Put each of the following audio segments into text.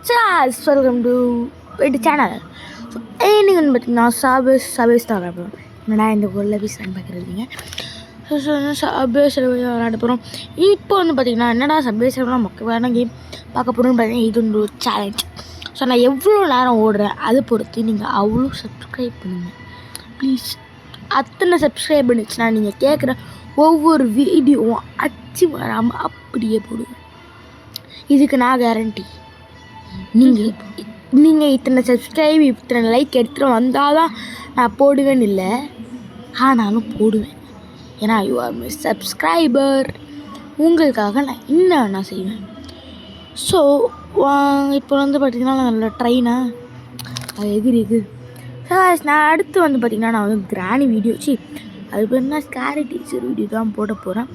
Sauce welcome to இது channel. So இன்னைக்கு வந்து பார்த்தீங்கன்னா சபேஸ் தான் விளையாட போகிறோம். என்னடா இந்த கோலில் பேசுகிறேன்னு பார்க்குறீங்க. சபேஸ் விளையாட போகிறோம். இப்போ வந்து பார்த்தீங்கன்னா என்னடா சபேஸ் முக்கியமான கேம் பார்க்க போகிறோம்னு பார்த்தீங்கன்னா இது வந்து ஒரு சேலஞ்ச். ஸோ நான் எவ்வளோ நேரம் ஓடுறேன் அதை பொறுத்து நீங்கள் அவ்வளோ சப்ஸ்கிரைப் பண்ணுங்கள் ப்ளீஸ். அத்தனை சப்ஸ்கிரைப் பண்ணிச்சுன்னா நீங்கள் கேட்குற ஒவ்வொரு வீடியோவும் அச்சு வராமல் அப்படியே போடுவேன். இதுக்கு நான் கேரண்டி. நீங்கள் இத்தனை சப்ஸ்கிரைப் இத்தனை லைக் எடுத்துகிட்டு வந்தால் தான் நான் போடுவேன்னு இல்லை, ஆனாலும் போடுவேன். ஏன்னா யூ ஆர் மை சப்ஸ்கிரைபர். உங்களுக்காக நான் இன்னும் நான் செய்வேன். ஸோ இப்போ வந்து பார்த்திங்கன்னா நல்ல ட்ரெயினாக அது எகிரி நான் அடுத்து வந்து பார்த்திங்கன்னா நான் வந்து கிராணி வீடியோ அது பேர் என்ன ஸ்கேரி டீச்சர் வீடியோ தான் போட போகிறேன்.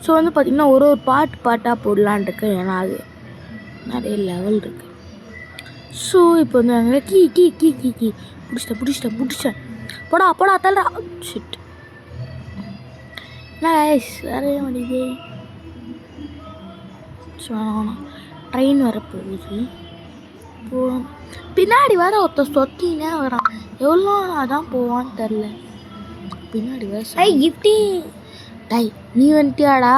ஸோ வந்து பார்த்திங்கன்னா ஒரு பாட்டாக போடலான் இருக்கேன். ஏன்னா அது நிறைய லெவல் இருக்குது. ஸோ இப்போ வந்து நாங்கள் கீ பிடிச்சிட்டேன் போடா தல்றா ஷிட். நைஸ் வேற மாட்டேங்குது. ஸோ ட்ரெயின் வரப்போகுது. பின்னாடி வர ஒருத்தர் சொத்தினே வரான். எவ்வளோ நான் தான் போவான்னு தெரில. பின்னாடி வர கிஃப்டி டை நீ வந்துட்டியாடா?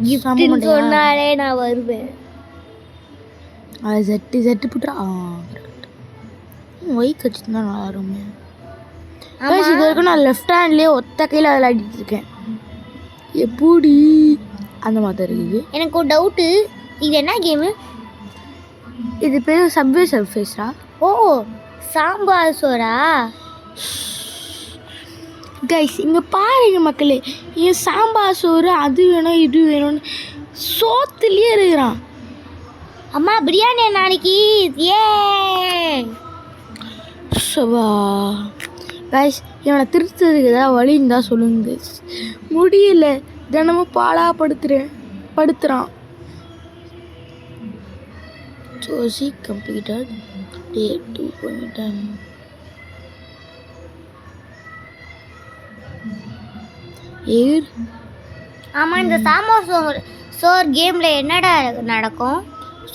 கிஃப்ட் சொன்னாலே நான் வருவேன். அது செட்டு புட்டுறா. ஒய்க் வச்சுருந்தா நல்லா இருக்குமே. இது வரைக்கும் நான் லெஃப்ட் ஹேண்ட்லேயே ஒத்த கையில் விளையாடிட்டு இருக்கேன். எப்படி அந்த மாதிரி இருக்குது. எனக்கு ஒரு டவுட்டு, இது என்ன கேமு? இது பேர் சப்வே சர்ஃபேஸா? ஓ சாம்பார் சோறா? கைஸ் இங்கே பாருங்க மக்களே, என் சாம்பார் சோறு அது வேணும் இது வேணும்னு சோத்துலேயே இருக்கிறான். அம்மா பிரியாணி நாளைக்கு ஏ சவா. கைஸ் இவனை திருத்துறதுக்கு ஏதாவது வழி இருந்தால் சொல்லுங்க கைஸ். முடியல, தினமும் படுத்துறான். ஜோசி கம்ப்ளீட்டட் டே 2.10. ஏர் ஆமாம், இந்த சாம்பார் சோறு கேமில் என்னடா நடக்கும்?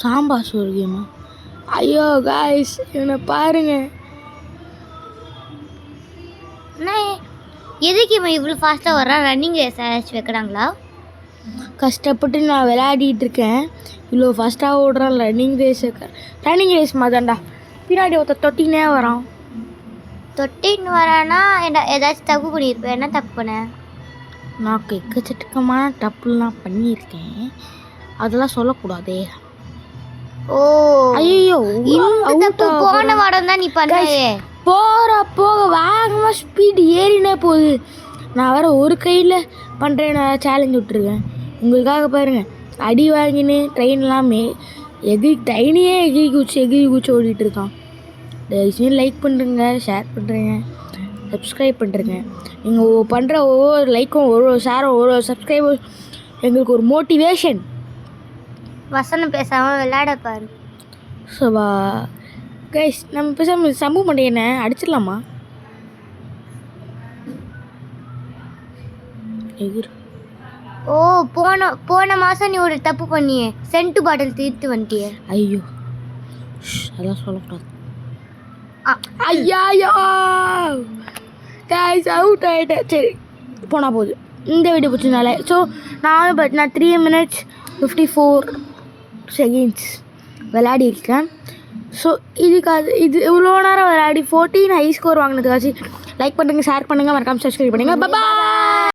சாம்பார் சோறு கேமா? ஐயோ காய்ஸ் இவனை பாருங்க. அண்ணா எதுக்கு இவன் இவ்வளோ ஃபாஸ்ட்டாக வர்றான்? ரன்னிங் ரேஸ் ஏதாச்சும் வைக்கிறாங்களா? கஷ்டப்பட்டு நான் விளையாடிட்டு இருக்கேன், இவ்வளோ ஃபாஸ்ட்டாக ஓடுறான். ரன்னிங் ரேஸ் மாதிரிதான்டா. பின்னாடி ஒருத்தர் தொட்டினே வரான். தொட்டின்னு வரானா? ஏதாச்சும் தப்பு பண்ணியிருப்பேன். என்ன தப்பு பண்ண? நான் எக்கச்சக்கமான தப்புலாம் பண்ணியிருக்கேன், அதெல்லாம் சொல்லக்கூடாதே. ஓ ஐயோ, போன வாரம் தான் நீ பண்ண. போக வேகமாக ஸ்பீடு ஏறினே போகுது. நான் வேறு ஒரு கையில் பண்ணுறேன். சேலஞ்ச் விட்டுருக்கேன் உங்களுக்காக பாருங்கள். அடி வாங்கினு ட்ரெயின்லாம் ட்ரெயினையே எகிரி குச்சி ஓடிட்டு இருக்கான். தயவுசெய்து லைக் பண்ணுறேங்க, ஷேர் பண்ணுறேங்க, சப்ஸ்கிரைப் பண்ணுறேங்க. நீங்கள் பண்ணுற ஒவ்வொரு லைக்கும் ஒரு ஷேரும் ஒரு சப்ஸ்கிரைபர் எங்களுக்கு ஒரு மோட்டிவேஷன். வசனம் பேசாமல் விளையாட பாரு. சவா கைஸ் நம்ம பேசாமல் சம்பவம் பண்ணியனை அடிச்சிடலாமா? எகிர். ஓ போன மாதம் நீ ஒரு தப்பு பண்ணியே, சென்ட்டு பாட்டில் தீர்த்து வந்துட்டியே. ஐயோ அதெல்லாம் சொல்லக்கூடாது. ஐயா கைஸ் அவுட் ஆகிட்டேன். சரி போனால் போகுது. இந்த வீடியோ பிடிச்சதுனால ஸோ நான் 3 minutes 54 seconds விளையாடி இருக்கேன். ஸோ இது இவ்வளோ நேரம் விளையாடி 14 ஹை ஸ்கோர் வாங்கினதுக்காச்சும் லைக் பண்ணுங்கள், ஷேர் பண்ணுங்கள், மறக்காமல் சப்ஸ்கிரைப் பண்ணுங்கள். பாய்.